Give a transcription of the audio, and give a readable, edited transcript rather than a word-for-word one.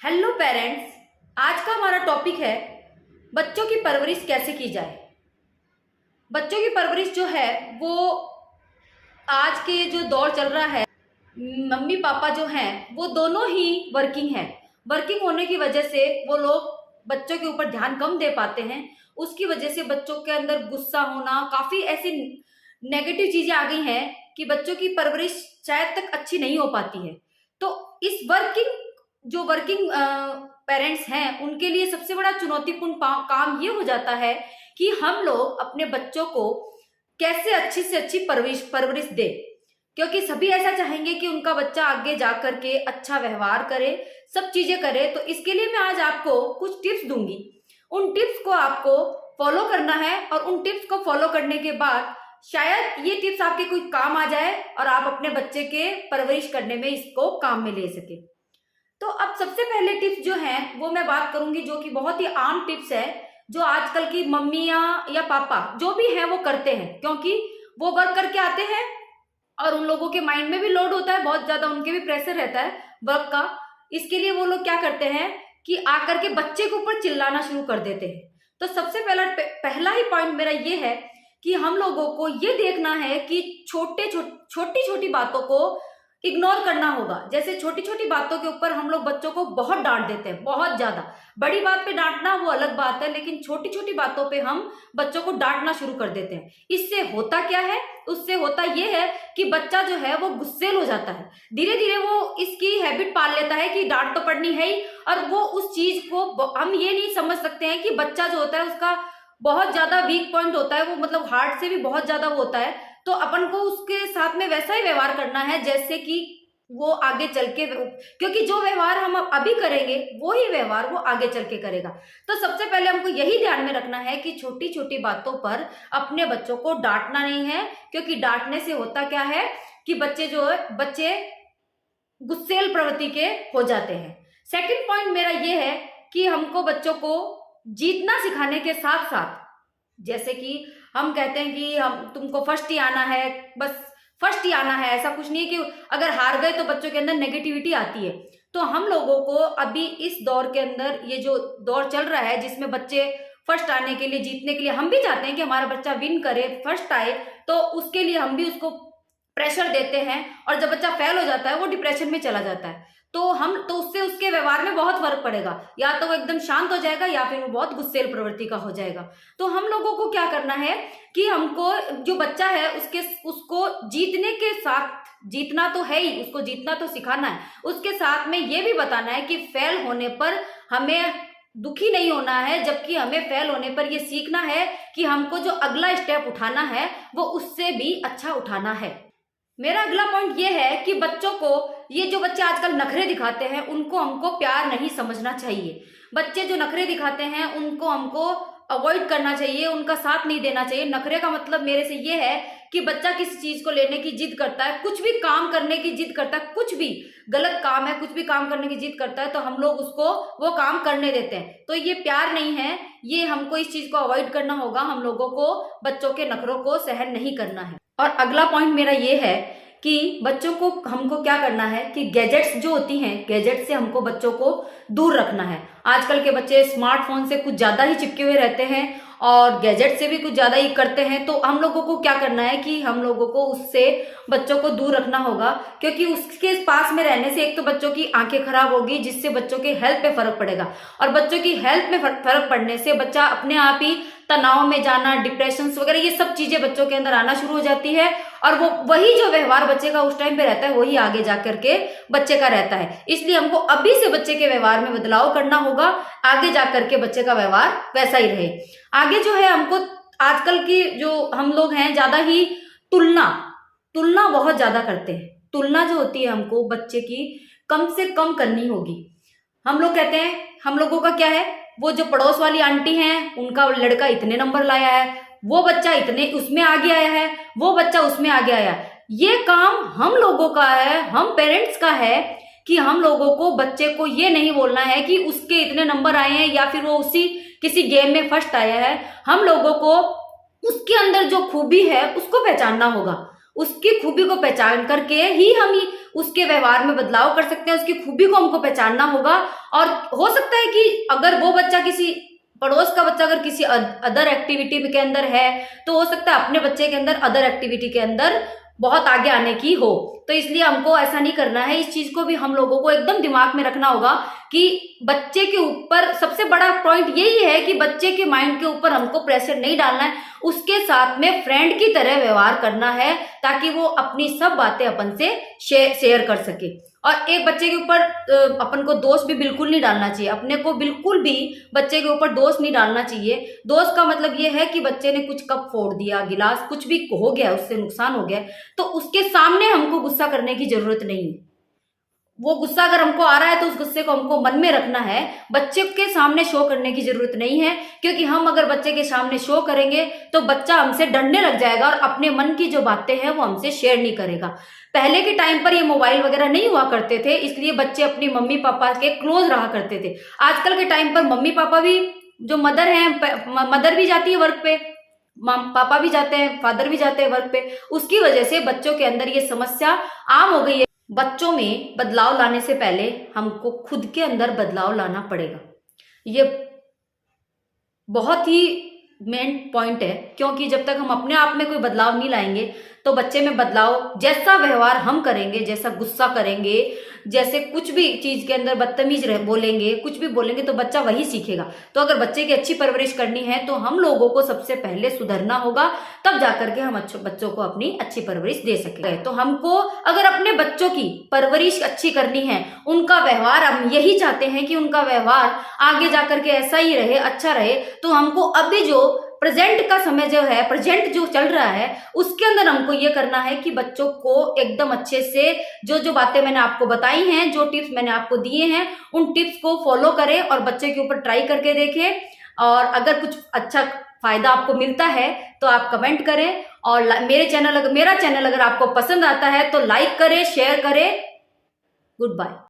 Hello parents, आज का हमारा टॉपिक है बच्चों की परवरिश कैसे की जाए। बच्चों की परवरिश जो है वो आज के जो दौर चल रहा है, मम्मी पापा जो हैं वो दोनों ही वर्किंग हैं। वर्किंग होने की वजह से वो लोग बच्चों के ऊपर ध्यान कम दे पाते हैं। उसकी वजह से बच्चों के अंदर गुस्सा होना, काफ़ी ऐसी नेगेटिव चीज़ें आ गई हैं कि बच्चों की परवरिश शायद तक अच्छी नहीं हो पाती है। तो इस वर्किंग पेरेंट्स हैं उनके लिए सबसे बड़ा चुनौतीपूर्ण काम ये हो जाता है कि हम लोग अपने बच्चों को कैसे अच्छी से अच्छी परवरिश दे, क्योंकि सभी ऐसा चाहेंगे कि उनका बच्चा आगे जा करके अच्छा व्यवहार करे, सब चीजें करे। तो इसके लिए मैं आज आपको कुछ टिप्स दूंगी। उन टिप्स को आपको फॉलो करना है और उन टिप्स को फॉलो करने के बाद शायद ये टिप्स आपके कोई काम आ जाए और आप अपने बच्चे के परवरिश करने में इसको काम में ले सके। तो अब सबसे पहले टिप्स जो हैं वो मैं बात करूंगी, जो कि बहुत ही आम टिप्स है, जो आजकल की मम्मियाँ या पापा जो भी हैं वो करते हैं, क्योंकि वो वर्क करके आते हैं और उन लोगों के माइंड में भी लोड होता है, बहुत ज्यादा उनके भी प्रेशर रहता है वर्क का। इसके लिए वो लोग क्या करते हैं कि आकर के बच्चे के ऊपर चिल्लाना शुरू कर देते हैं। तो सबसे पहला ही पॉइंट मेरा ये है कि हम लोगों को ये देखना है कि छोटी छोटी बातों को इग्नोर करना होगा। जैसे छोटी छोटी बातों के ऊपर हम लोग बच्चों को बहुत डांट देते हैं, बहुत ज्यादा। बड़ी बात पे डांटना वो अलग बात है, लेकिन छोटी छोटी बातों पे हम बच्चों को डांटना शुरू कर देते हैं। इससे होता क्या है? उससे होता ये है कि बच्चा जो है वो गुस्सेल हो जाता है। धीरे धीरे वो इसकी हैबिट पाल लेता है कि डांट तो पड़नी है ही, और वो उस चीज को हम ये नहीं समझ सकते हैं कि बच्चा जो होता है उसका बहुत ज्यादा वीक पॉइंट होता है, वो मतलब हार्ट से भी बहुत ज्यादा वो होता है। तो अपन को उसके साथ में वैसा ही व्यवहार करना है जैसे कि वो आगे चल के, क्योंकि जो व्यवहार हम अभी करेंगे वो ही व्यवहार वो आगे चल के करेगा। तो सबसे पहले हमको यही ध्यान में रखना है कि छोटी छोटी बातों पर अपने बच्चों को डांटना नहीं है, क्योंकि डांटने से होता क्या है कि बच्चे गुस्सेल प्रवृत्ति के हो जाते हैं। सेकंड पॉइंट मेरा ये है कि हमको बच्चों को जीतना सिखाने के साथ साथ, जैसे कि हम कहते हैं कि हम तुमको फर्स्ट ही आना है, बस फर्स्ट ही आना है, ऐसा कुछ नहीं है कि अगर हार गए तो बच्चों के अंदर नेगेटिविटी आती है। तो हम लोगों को अभी इस दौर के अंदर, ये जो दौर चल रहा है जिसमें बच्चे फर्स्ट आने के लिए, जीतने के लिए, हम भी चाहते हैं कि हमारा बच्चा विन करे, फर्स्ट आए, तो उसके लिए हम भी उसको प्रेशर देते हैं। और जब बच्चा फेल हो जाता है वो डिप्रेशन में चला जाता है। तो उससे उसके व्यवहार में बहुत फर्क पड़ेगा, या तो वो एकदम शांत हो जाएगा या फिर वो बहुत गुस्सेल प्रवृत्ति का हो जाएगा। तो हम लोगों को क्या करना है कि हमको जो बच्चा है उसको जीतने के साथ, जीतना तो है ही, उसको जीतना तो सिखाना है, उसके साथ में ये भी बताना है कि फेल होने पर हमें दुखी नहीं होना है, जबकि हमें फेल होने पर ये सीखना है कि हमको जो अगला स्टेप उठाना है वो उससे भी अच्छा उठाना है। मेरा अगला पॉइंट ये है कि बच्चों को, ये जो बच्चे आजकल नखरे दिखाते हैं उनको हमको प्यार नहीं समझना चाहिए। बच्चे जो नखरे दिखाते हैं उनको हमको अवॉइड करना चाहिए, उनका साथ नहीं देना चाहिए। नखरे का मतलब मेरे से ये है कि बच्चा किसी चीज को लेने की जिद करता है, कुछ भी काम करने की जिद करता है, कुछ भी गलत काम है, कुछ भी काम करने की जिद करता है, तो हम लोग उसको वो काम करने देते हैं। तो ये प्यार नहीं है, ये हमको इस चीज को अवॉइड करना होगा। हम लोगों को बच्चों के नखरों को सहन नहीं करना है। और अगला पॉइंट मेरा ये है कि बच्चों को हमको क्या करना है कि गैजेट्स जो होती हैं, गैजेट से हमको बच्चों को दूर रखना है। आजकल के बच्चे स्मार्टफोन से कुछ ज्यादा ही चिपके हुए रहते हैं और गैजेट से भी कुछ ज्यादा ही करते हैं। तो हम लोगों को क्या करना है कि हम लोगों को उससे बच्चों को दूर रखना होगा, क्योंकि उसके पास में रहने से एक तो बच्चों की आंखें खराब होगी, जिससे बच्चों के हेल्थ पे फर्क पड़ेगा, और बच्चों की हेल्थ में फर्क पड़ने से बच्चा अपने आप ही तनाव में जाना, डिप्रेशन वगैरह, ये सब चीजें बच्चों के अंदर आना शुरू हो जाती है। और वो वही जो व्यवहार बच्चे का उस टाइम पे रहता है वही आगे जाकर के बच्चे का रहता है। इसलिए हमको अभी से बच्चे के व्यवहार में बदलाव करना होगा, आगे जाकर के बच्चे का व्यवहार वैसा ही रहे। आगे जो है हमको, आजकल की जो हम लोग हैं ज्यादा ही तुलना बहुत ज्यादा करते हैं। तुलना जो होती है हमको बच्चे की कम से कम करनी होगी। हम लोग कहते हैं, हम लोगों का क्या है, वो जो पड़ोस वाली आंटी हैं उनका लड़का इतने नंबर लाया है, वो बच्चा इतने उसमें आगे आया है, वो बच्चा उसमें आगे आया है। ये काम हम लोगों का है, हम पेरेंट्स का है कि हम लोगों को बच्चे को ये नहीं बोलना है कि उसके इतने नंबर आए हैं या फिर वो किसी गेम में फर्स्ट आया है। हम लोगों को उसके अंदर जो खूबी है उसको पहचानना होगा। उसकी खूबी को पहचान करके ही हम उसके व्यवहार में बदलाव कर सकते हैं, उसकी खूबी को हमको पहचानना होगा। और हो सकता है कि अगर वो बच्चा किसी पड़ोस का बच्चा अगर किसी अदर एक्टिविटी के अंदर है, तो हो सकता है अपने बच्चे के अंदर अदर एक्टिविटी के अंदर बहुत आगे आने की हो। तो इसलिए हमको ऐसा नहीं करना है। इस चीज को भी हम लोगों को एकदम दिमाग में रखना होगा कि बच्चे के ऊपर सबसे बड़ा पॉइंट यही है कि बच्चे के माइंड के ऊपर हमको प्रेशर नहीं डालना है, उसके साथ में फ्रेंड की तरह व्यवहार करना है, ताकि वो अपनी सब बातें अपन से शेयर कर सके। और एक बच्चे के ऊपर अपन को दोष भी बिल्कुल नहीं डालना चाहिए, अपने को बिल्कुल भी बच्चे के ऊपर दोष नहीं डालना चाहिए। दोष का मतलब ये है कि बच्चे ने कुछ कप फोड़ दिया, गिलास, कुछ भी हो गया, उससे नुकसान हो गया, तो उसके सामने हमको गुस्सा करने की जरूरत नहीं है। वो गुस्सा अगर हमको आ रहा है तो उस गुस्से को हमको मन में रखना है, बच्चे के सामने शो करने की जरूरत नहीं है। क्योंकि हम अगर बच्चे के सामने शो करेंगे तो बच्चा हमसे डरने लग जाएगा और अपने मन की जो बातें हैं वो हमसे शेयर नहीं करेगा। पहले के टाइम पर ये मोबाइल वगैरह नहीं हुआ करते थे, इसलिए बच्चे अपनी मम्मी पापा के क्लोज रहा करते थे। आजकल के टाइम पर मम्मी पापा भी, जो मदर है, मदर भी जाती है वर्क पे, पापा भी जाते हैं, फादर भी जाते हैं वर्क पे। उसकी वजह से बच्चों के अंदर ये समस्या आम हो गई है। बच्चों में बदलाव लाने से पहले हमको खुद के अंदर बदलाव लाना पड़ेगा। ये बहुत ही मेन पॉइंट है, क्योंकि जब तक हम अपने आप में कोई बदलाव नहीं लाएंगे तो बच्चे में बदलाव, जैसा व्यवहार हम करेंगे, जैसा गुस्सा करेंगे, जैसे कुछ भी चीज के अंदर बदतमीज बोलेंगे, कुछ भी बोलेंगे, तो बच्चा वही सीखेगा। तो अगर बच्चे की अच्छी परवरिश करनी है तो हम लोगों को सबसे पहले सुधरना होगा, तब जाकर के हम बच्चों को अपनी अच्छी परवरिश दे सकेंगे। तो हमको अगर अपने बच्चों की परवरिश अच्छी करनी है, उनका व्यवहार, हम यही चाहते हैं कि उनका व्यवहार आगे जाकर के ऐसा ही रहे, अच्छा रहे, तो हमको अभी जो प्रेजेंट का समय जो है, प्रेजेंट जो चल रहा है, उसके अंदर हमको ये करना है कि बच्चों को एकदम अच्छे से जो जो बातें मैंने आपको बताई हैं, जो टिप्स मैंने आपको दिए हैं, उन टिप्स को फॉलो करें और बच्चे के ऊपर ट्राई करके देखें। और अगर कुछ अच्छा फायदा आपको मिलता है तो आप कमेंट करें। और मेरा चैनल अगर आपको पसंद आता है तो लाइक करें, शेयर करें। Good bye.